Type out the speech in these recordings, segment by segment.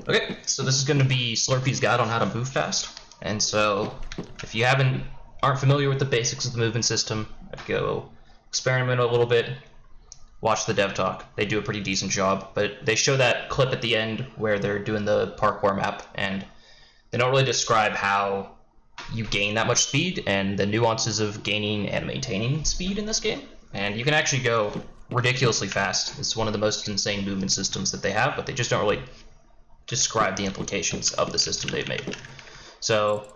Okay, so this is going to be Slurpie's guide on how to move fast. And so, if you aren't familiar with the basics of the movement system, I'd go experiment a little bit, watch the dev talk. They do a pretty decent job, but they show that clip at the end where they're doing the parkour map, and they don't really describe how you gain that much speed and the nuances of gaining and maintaining speed in this game. And you can actually go ridiculously fast. It's one of the most insane movement systems that they have, but they just don't really describe the implications of the system they've made. So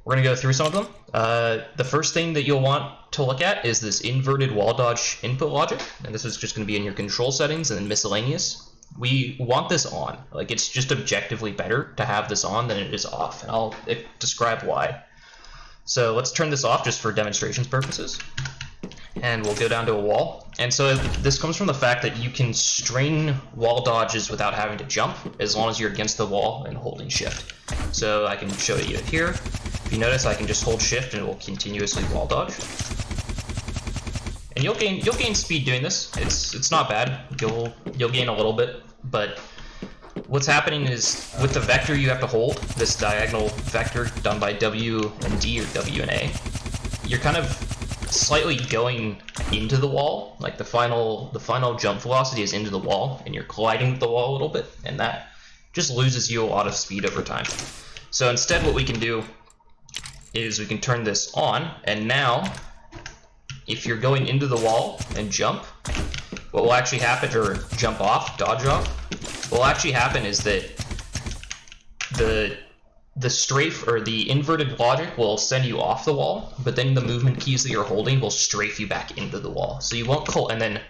we're going to go through some of them. The first thing that you'll want to look at is this inverted wall dodge input logic, and this is just going to be in your control settings and then miscellaneous. We want this on. Like, it's just objectively better to have this on than it is off, and I'll describe why. So let's turn this off just for demonstrations purposes, and we'll go down to a wall. And so this comes from the fact that you can string wall dodges without having to jump, as long as you're against the wall and holding shift. So I can show you it here. If you notice, I can just hold shift and it will continuously wall dodge. And you'll gain speed doing this. It's not bad. You'll gain a little bit, but what's happening is with the vector you have to hold, this diagonal vector done by W and D or W and A, you're kind of slightly going into the wall. Like the final jump velocity is into the wall, and you're colliding with the wall a little bit, and that just loses you a lot of speed over time. So instead, what we can do is we can turn this on, and now if you're going into the wall and jump, what will actually happen, or jump off, dodge off, what will actually happen is that the strafe, or the inverted logic, will send you off the wall, but then the movement keys that you're holding will strafe you back into the wall. So you won't and then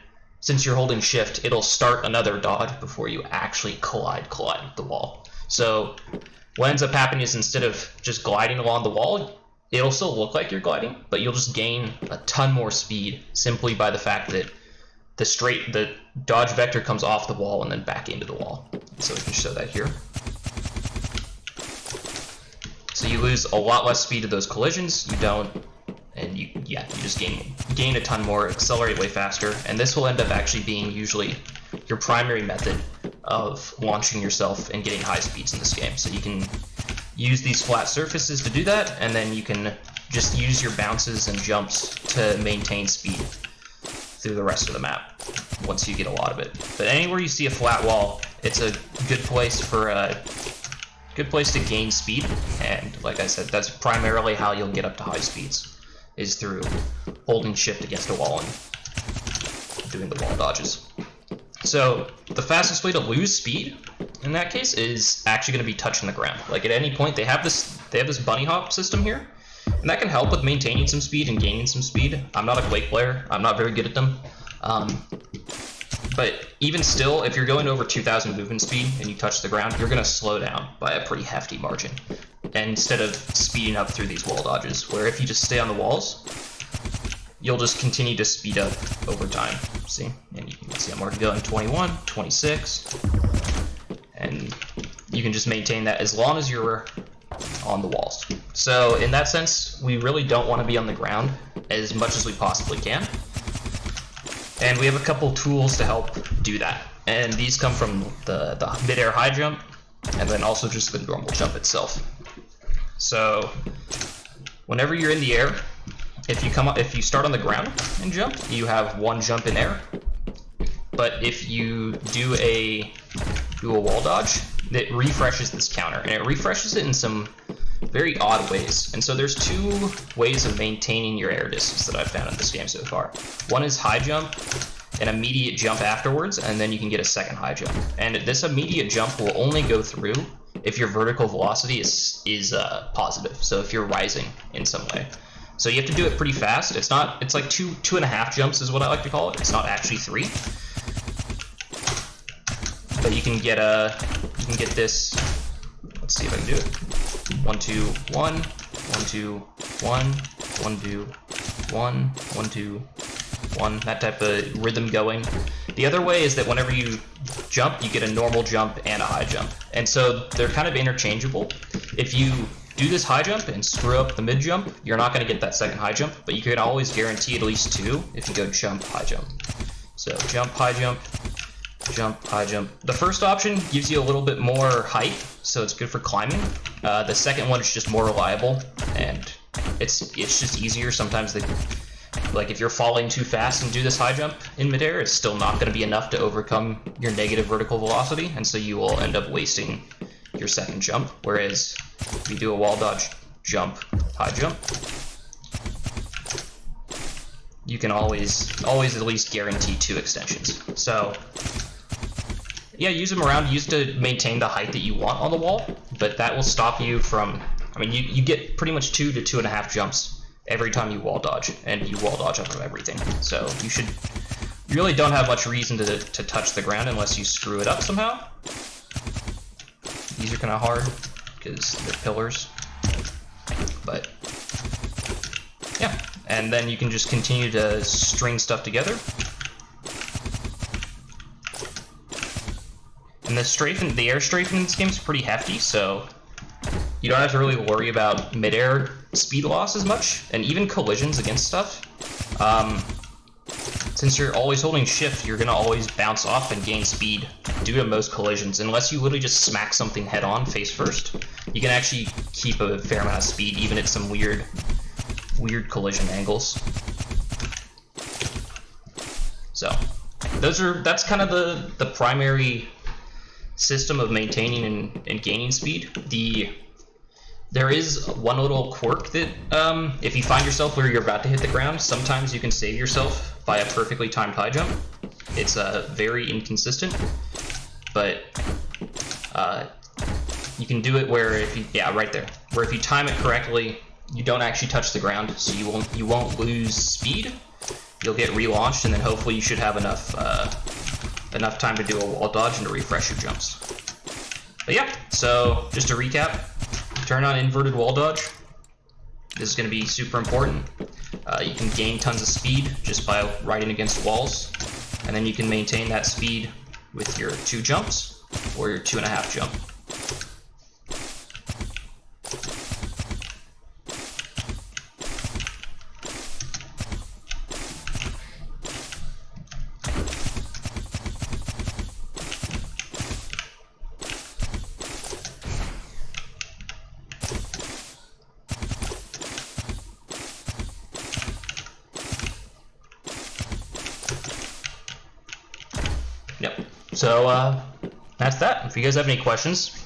since you're holding shift, it'll start another dodge before you actually collide with the wall. So what ends up happening is, instead of just gliding along the wall, it'll still look like you're gliding, but you'll just gain a ton more speed simply by the fact that the dodge vector comes off the wall and then back into the wall. So we can show that here. So you lose a lot less speed to those collisions. You don't, and you just gain a ton more, accelerate way faster, and this will end up actually being usually your primary method of launching yourself and getting high speeds in this game. So you can use these flat surfaces to do that, and then you can just use your bounces and jumps to maintain speed through the rest of the map once you get a lot of it. But anywhere you see a flat wall, it's a good place to gain speed, and like I said, that's primarily how you'll get up to high speeds, is through holding shift against a wall and doing the wall dodges. So the fastest way to lose speed in that case is actually going to be touching the ground. Like, at any point, they have this bunny hop system here, and that can help with maintaining some speed and gaining some speed. I'm not a Quake player. I'm not very good at them. But even still, if you're going over 2,000 movement speed and you touch the ground, you're going to slow down by a pretty hefty margin, and instead of speeding up through these wall dodges, where if you just stay on the walls, you'll just continue to speed up over time. See? And you can see I'm already going 21, 26, and you can just maintain that as long as you're on the walls. So in that sense, we really don't want to be on the ground as much as we possibly can. And we have a couple tools to help do that. And these come from the mid-air high jump, and then also just the normal jump itself. So whenever you're in the air, if you start on the ground and jump, you have one jump in air. But if you do a wall dodge, it refreshes this counter, and it refreshes it in some very odd ways. And so there's two ways of maintaining your air distance that I've found in this game so far. One is high jump, an immediate jump afterwards, and then you can get a second high jump. And this immediate jump will only go through if your vertical velocity is positive, so if you're rising in some way. So you have to do it pretty fast. It's like two and a half jumps is what I like to call it. It's not actually 3. But you can get this. Let's see if I can do it. 1 2 1 1 2 1 1 2 1 1 2 1. That type of rhythm going. The other way is that whenever you jump, you get a normal jump and a high jump, and so they're kind of interchangeable. If you do this high jump and screw up the mid jump, you're not going to get that second high jump, but you can always guarantee at least 2 if you go jump high jump. So jump high jump, jump, high jump. The first option gives you a little bit more height, so it's good for climbing. The second one is just more reliable, and it's just easier. Sometimes like if you're falling too fast and do this high jump in midair, it's still not going to be enough to overcome your negative vertical velocity, and so you will end up wasting your second jump. Whereas if you do a wall dodge, jump, high jump, you can always at least guarantee 2 extensions. So yeah, use them around. Use to maintain the height that you want on the wall, but that will stop you from, I mean, you get pretty much 2 to 2.5 jumps every time you wall dodge, and you wall dodge up from everything. So you really don't have much reason to touch the ground unless you screw it up somehow. These are kind of hard because they're pillars, but yeah. And then you can just continue to string stuff together. And the air strafing in this game is pretty hefty, so you don't have to really worry about mid-air speed loss as much, and even collisions against stuff. Since you're always holding shift, you're going to always bounce off and gain speed due to most collisions. Unless you literally just smack something head-on, face first, you can actually keep a fair amount of speed, even at some weird collision angles. So that's kind of the primary system of maintaining and gaining speed. There is one little quirk that if you find yourself where you're about to hit the ground, sometimes you can save yourself by a perfectly timed high jump. It's very inconsistent, but you can do it where right there, where if you time it correctly, you don't actually touch the ground, so you won't lose speed. You'll get relaunched, and then hopefully you should have enough time to do a wall dodge and to refresh your jumps. But yeah, so just to recap, turn on inverted wall dodge. This is going to be super important. You can gain tons of speed just by riding against walls, and then you can maintain that speed with your 2 jumps or your 2.5 jump. Yep. So that's that. If you guys have any questions,